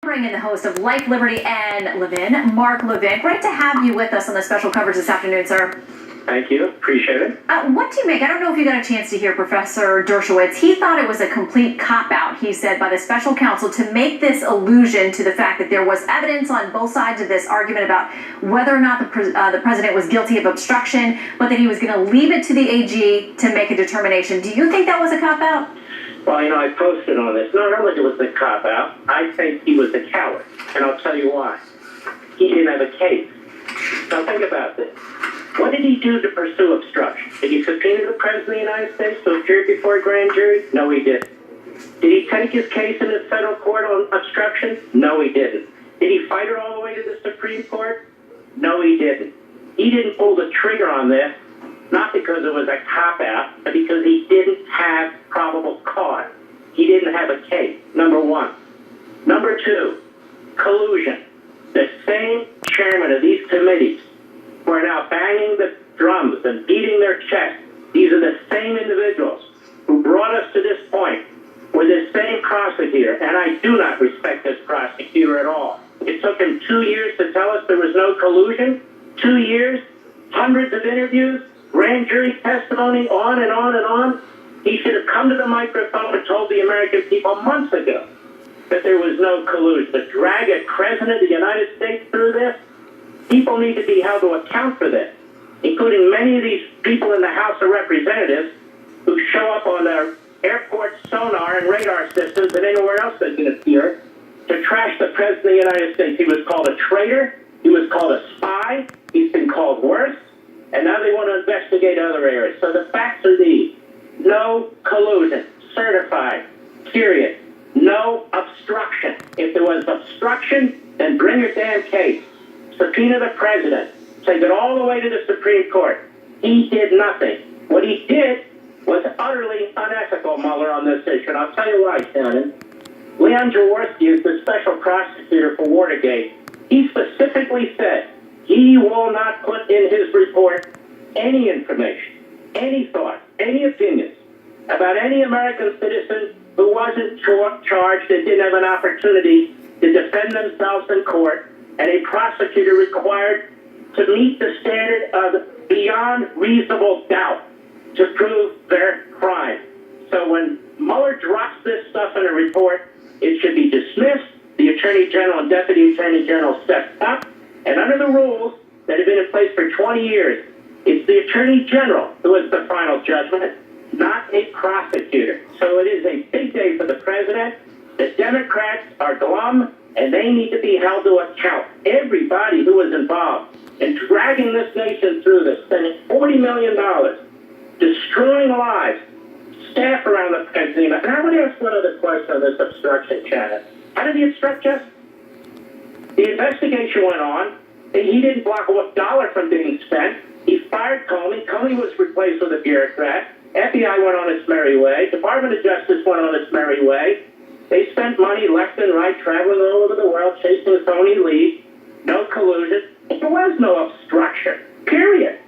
And the host of Life, Liberty, and Levin, Mark Levin. Great to have you with us on the special coverage this afternoon, sir. Thank you. Appreciate it. What do you make? I don't know if you got a chance to hear Professor Dershowitz. He thought it was a complete cop-out, he said, by the special counsel to make this allusion to the fact that there was evidence on both sides of this argument about whether or not the president was guilty of obstruction, but that he was going to leave it to the AG to make a determination. Do you think that was a cop-out? Well, I posted on this. Not only was it a cop-out, I think he was a coward. And I'll tell you why. He didn't have a case. Now think about this. What did he do to pursue obstruction? Did he subpoena the President of the United States to appear before a grand jury? No, he didn't. Did he take his case in the federal court on obstruction? No, he didn't. Did he fight it all the way to the Supreme Court? No, he didn't. He didn't pull the trigger on this, not because it was a cop-out, but because he didn't have probable cause. He didn't have a case, number one. Number two, collusion. The same chairman of these committees who are now banging the drums and beating their chests, these are the same individuals who brought us to this point, were the same prosecutor, and I do not respect this prosecutor at all. It took him 2 years to tell us there was no collusion. 2 years, hundreds of interviews, grand jury testimony, on and on and on. He should have come to the microphone and told the American people months ago that there was no collusion. To drag a president of the United States through this, people need to be held to account for this, including many of these people in the House of Representatives who show up on their airport sonar and radar systems and anywhere else they can appear to trash the President of the United States. He was called a traitor. He was called a spy. He's been called worse. And now they want to investigate other areas. So the facts are these. No collusion. Certified. Period. No obstruction. If there was obstruction, then bring your damn case. Subpoena the president. Take it all the way to the Supreme Court. He did nothing. What he did was utterly unethical, Mueller, on this issue. And I'll tell you why, Shannon. Leon Jaworski is the special prosecutor for Watergate. He specifically said he will not put in his report any information, any thoughts, any opinions about any American citizen who wasn't charged and didn't have an opportunity to defend themselves in court, and a prosecutor required to meet the standard of beyond reasonable doubt to prove their crime. So when Mueller drops this stuff in a report, it should be dismissed. The Attorney General and Deputy Attorney General steps up, and under the rules that have been in place for 20 years, it's the Attorney General who is the final judgment, not a prosecutor. So it is a big day for the president. The Democrats are glum, and they need to be held to account. Everybody who was involved in dragging this nation through this, spending $40 million, destroying lives, staff around the president. And I want to ask one other question on this obstruction, Shannon. How did he obstruct us? The investigation went on, and he didn't block a dollar from being spent. He fired Comey. Comey was replaced with a bureaucrat. FBI went on its merry way. Department of Justice went on its merry way. They spent money left and right, traveling all over the world, chasing phony leads. No collusion. There was no obstruction, period.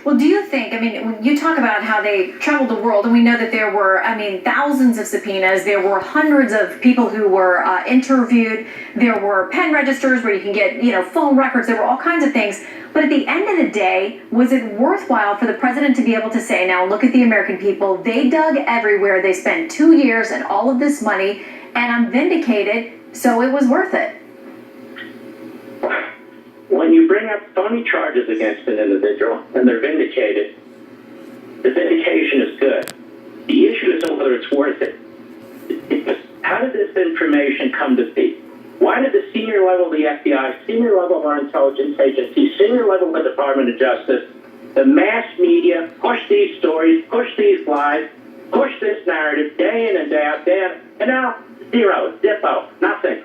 Well, do you think, when you talk about how they traveled the world, and we know that there were, thousands of subpoenas, there were hundreds of people who were interviewed, there were pen registers where you can get, phone records, there were all kinds of things. But at the end of the day, was it worthwhile for the president to be able to say, now look at the American people, they dug everywhere, they spent 2 years and all of this money, and I'm vindicated, so it was worth it? When you bring up phony charges against an individual and they're vindicated, the vindication is good. The issue isn't whether it's worth it. How did this information come to be? Why did the senior level of the FBI, senior level of our intelligence agencies, senior level of the Department of Justice, the mass media push these stories, push these lies, push this narrative day in and day out, and now zero, zippo, nothing.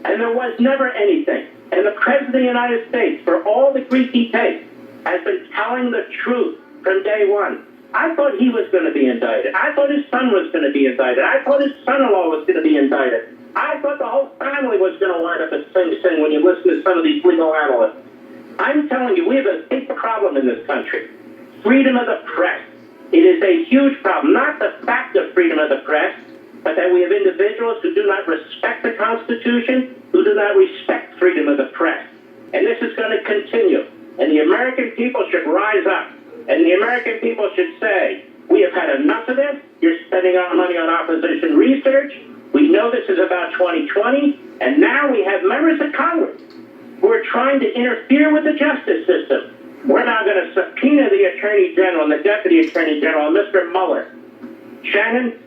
And there was never anything. And the President of the United States, for all the grief he takes, has been telling the truth from day one. I thought he was going to be indicted. I thought his son was going to be indicted. I thought his son-in-law was going to be indicted. I thought the whole family was going to wind up at Sing Sing when you listen to some of these legal analysts. I'm telling you, we have a big problem in this country. Freedom of the press. It is a huge problem. Not the fact of freedom of the press, but that we have individuals who do not respect the Constitution, who do not respect freedom of the press. And this is going to continue. And the American people should rise up. And the American people should say, we have had enough of this. You're spending our money on opposition research. We know this is about 2020. And now we have members of Congress who are trying to interfere with the justice system. We're now going to subpoena the Attorney General and the Deputy Attorney General, Mr. Mueller. Shannon,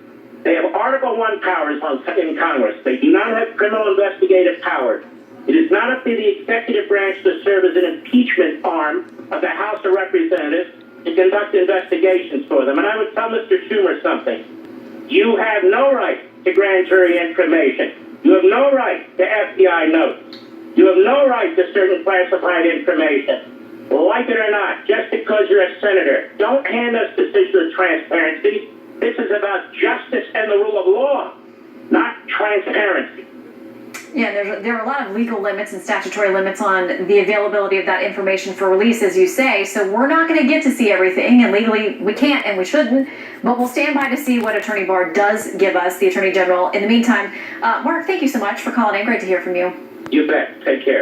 they have Article I powers in Congress. They do not have criminal investigative powers. It is not up to the executive branch to serve as an impeachment arm of the House of Representatives to conduct investigations for them. And I would tell Mr. Schumer something. You have no right to grand jury information. You have no right to FBI notes. You have no right to certain classified information. Like it or not, just because you're a senator, don't hand us decisions of transparency. This is about justice and the rule of law, not transparency. Yeah, there are a lot of legal limits and statutory limits on the availability of that information for release, as you say. So we're not going to get to see everything, and legally we can't and we shouldn't. But we'll stand by to see what Attorney Barr does give us, the Attorney General. In the meantime, Mark, thank you so much for calling in. Great to hear from you. You bet. Take care.